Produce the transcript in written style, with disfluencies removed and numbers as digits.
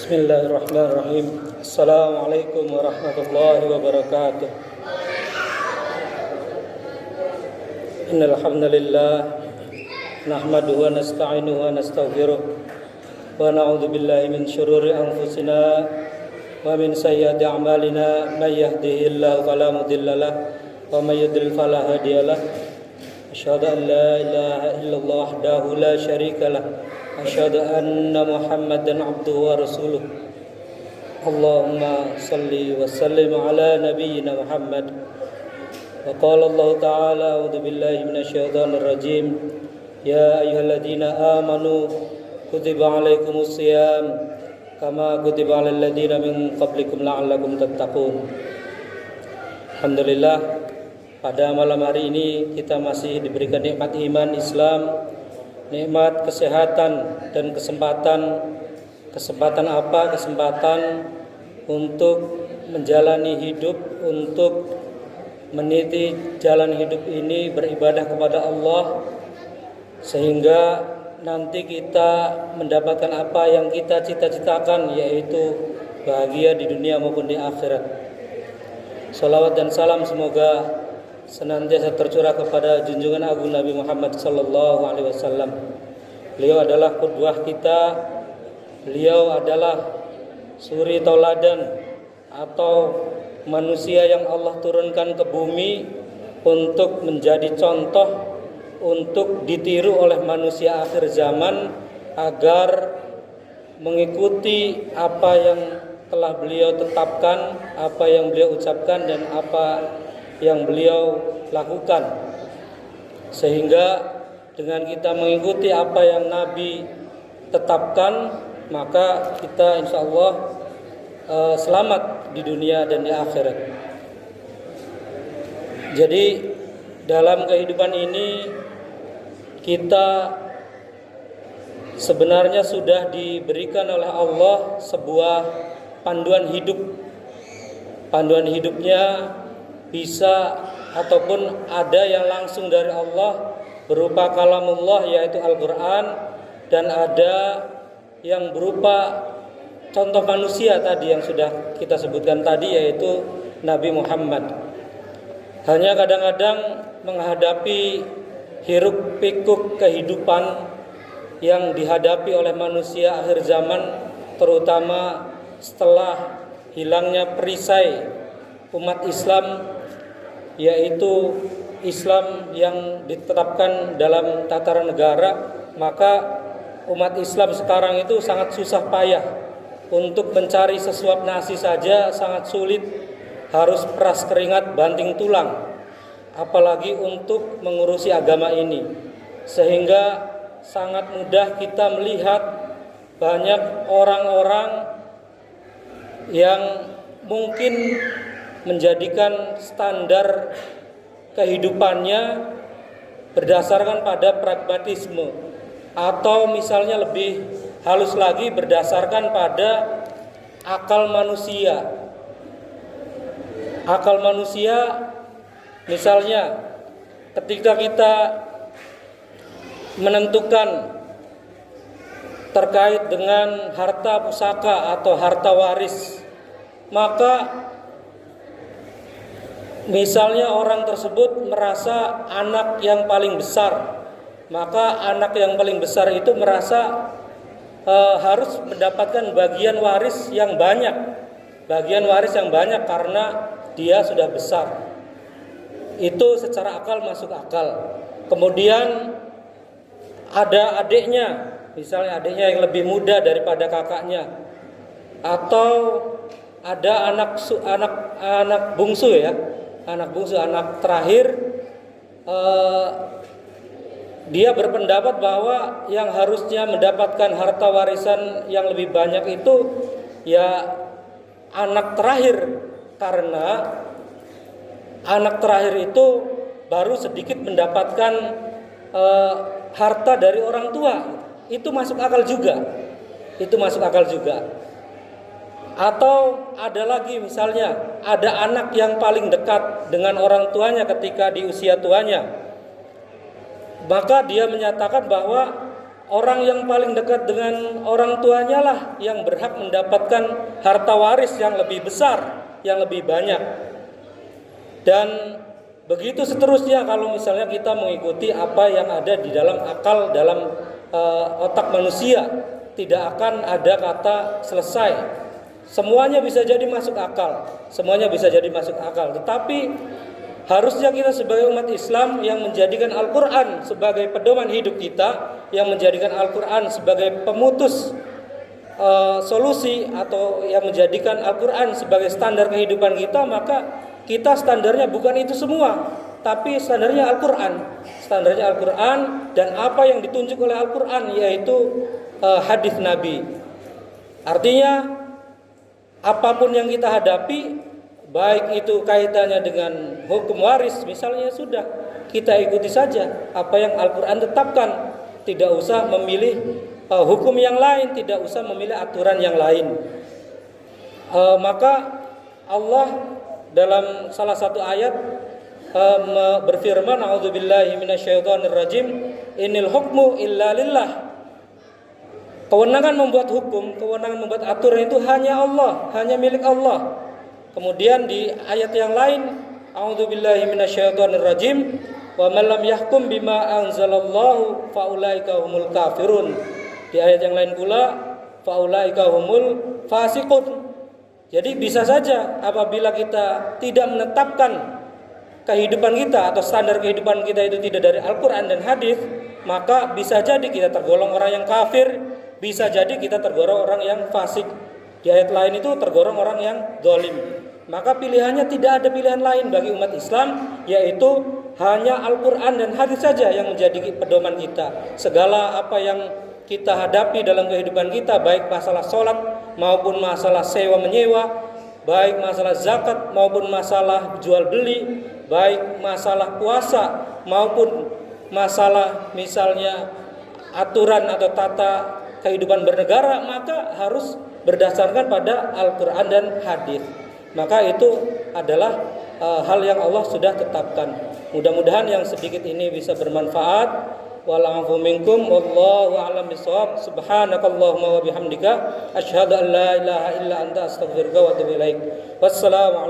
Bismillahirrahmanirrahim. Assalamualaikum warahmatullahi wabarakatuh. Innal hamdalillah nahmaduhu wa nasta'inuhu wa nastaghfiruh wa na'udzu billahi min syururi anfusina wa min sayyiati a'malina may yahdihillahu fala mudilla lahu wa may yudlil fala hadiyalah. Asyhadu an la ilaha illallah wahdahu la syarika lahu asyhadu anna Muhammadan abduhu wa rasuluh. Allahumma salli wa sallim ala nabiyyina Muhammad. Wa qala Allah ta'ala a'udzu billahi minasyaitonir rajim. Ya ayyuhalladzina amanu kutiba 'alaikumus shiyam kama kutiba 'alal ladzina min qablikum la'allakum tattaqun. Alhamdulillah, pada malam hari ini kita masih diberikan nikmat iman Islam, nikmat kesehatan dan kesempatan apa? Kesempatan untuk menjalani hidup, untuk meniti jalan hidup ini beribadah kepada Allah, sehingga nanti kita mendapatkan apa yang kita cita-citakan, yaitu bahagia di dunia maupun di akhirat. Salawat dan salam semoga senantiasa tercurah kepada junjungan agung Nabi Muhammad sallallahu alaihi wasallam. Beliau adalah qudwah kita. Beliau adalah suri tauladan atau manusia yang Allah turunkan ke bumi untuk menjadi contoh, untuk ditiru oleh manusia akhir zaman, agar mengikuti apa yang telah beliau tetapkan, apa yang beliau ucapkan, dan apa yang beliau lakukan. Sehingga dengan kita mengikuti apa yang Nabi tetapkan, maka kita insya Allah selamat di dunia dan di akhirat. Jadi dalam kehidupan ini kita sebenarnya sudah diberikan oleh Allah sebuah panduan hidup. Panduan hidupnya bisa ataupun ada yang langsung dari Allah berupa kalamullah, yaitu Al-Quran, dan ada yang berupa contoh manusia tadi yang sudah kita sebutkan tadi, yaitu Nabi Muhammad. Hanya kadang-kadang menghadapi hiruk pikuk kehidupan yang dihadapi oleh manusia akhir zaman, terutama setelah hilangnya perisai umat Islam, yaitu Islam yang ditetapkan dalam tataran negara, maka umat Islam sekarang itu sangat susah payah untuk mencari sesuap nasi saja sangat sulit, harus peras keringat banting tulang, apalagi untuk mengurusi agama ini. Sehingga sangat mudah kita melihat banyak orang-orang yang mungkin menjadikan standar kehidupannya berdasarkan pada pragmatisme, atau misalnya lebih halus lagi berdasarkan pada akal manusia. Akal manusia misalnya ketika kita menentukan terkait dengan harta pusaka atau harta waris, maka misalnya orang tersebut merasa anak yang paling besar, maka anak yang paling besar itu merasa harus mendapatkan bagian waris yang banyak, karena dia sudah besar. Itu secara akal masuk akal. Kemudian ada adiknya, misalnya adiknya yang lebih muda daripada kakaknya, atau ada anak bungsu, anak terakhir. Dia berpendapat bahwa yang harusnya mendapatkan harta warisan yang lebih banyak itu ya anak terakhir, karena anak terakhir itu baru sedikit mendapatkan harta dari orang tua. Itu masuk akal juga. Atau ada lagi, misalnya ada anak yang paling dekat dengan orang tuanya ketika di usia tuanya, maka dia menyatakan bahwa orang yang paling dekat dengan orang tuanya lah yang berhak mendapatkan harta waris yang lebih besar, yang lebih banyak. Dan begitu seterusnya kalau misalnya kita mengikuti apa yang ada di dalam akal, dalam otak manusia, tidak akan ada kata selesai. Semuanya bisa jadi masuk akal, semuanya bisa jadi masuk akal. Tetapi harusnya kita sebagai umat Islam yang menjadikan Al-Quran sebagai pedoman hidup kita, yang menjadikan Al-Quran sebagai pemutus solusi, atau yang menjadikan Al-Quran sebagai standar kehidupan kita, maka kita standarnya bukan itu semua, tapi standarnya Al-Quran. Standarnya Al-Quran dan apa yang ditunjuk oleh Al-Quran, yaitu hadis Nabi. Artinya apapun yang kita hadapi, baik itu kaitannya dengan hukum waris misalnya, sudah kita ikuti saja apa yang Al-Quran tetapkan. Tidak usah memilih hukum yang lain, tidak usah memilih aturan yang lain. Maka Allah dalam salah satu ayat berfirman, a'udzubillahi minasyaitonirrajim, innal hukmu illa lillah. Kewenangan membuat hukum, kewenangan membuat aturan itu hanya Allah, hanya milik Allah. Kemudian di ayat yang lain, a'udzubillahi minasyaitonirrajim, wa man lam yahkum bima anzalallahu faulaika humul kafirun. Di ayat yang lain pula, faulaika humul fasiqun. Jadi bisa saja apabila kita tidak menetapkan kehidupan kita atau standar kehidupan kita itu tidak dari Al-Quran dan hadis, maka bisa jadi kita tergolong orang yang kafir, bisa jadi kita tergolong orang yang fasik. Di ayat lain itu tergolong orang yang zalim. Maka pilihannya tidak ada pilihan lain bagi umat Islam, yaitu hanya Al-Quran dan hadis saja yang menjadi pedoman kita. Segala apa yang kita hadapi dalam kehidupan kita, baik masalah sholat maupun masalah sewa menyewa, baik masalah zakat maupun masalah jual beli, baik masalah puasa maupun masalah misalnya aturan atau tata kehidupan bernegara, maka harus berdasarkan pada Al-Quran dan hadis. Maka itu adalah hal yang Allah sudah tetapkan. Mudah-mudahan yang sedikit ini bisa bermanfaat. Wa'alafu minkum wallahu a'lam bishawab. Subhanakallahumma wa bihamdika asyhadu an la ilaha illa anta astaghfiruka wa atubu ilaik. Wassalamualaikum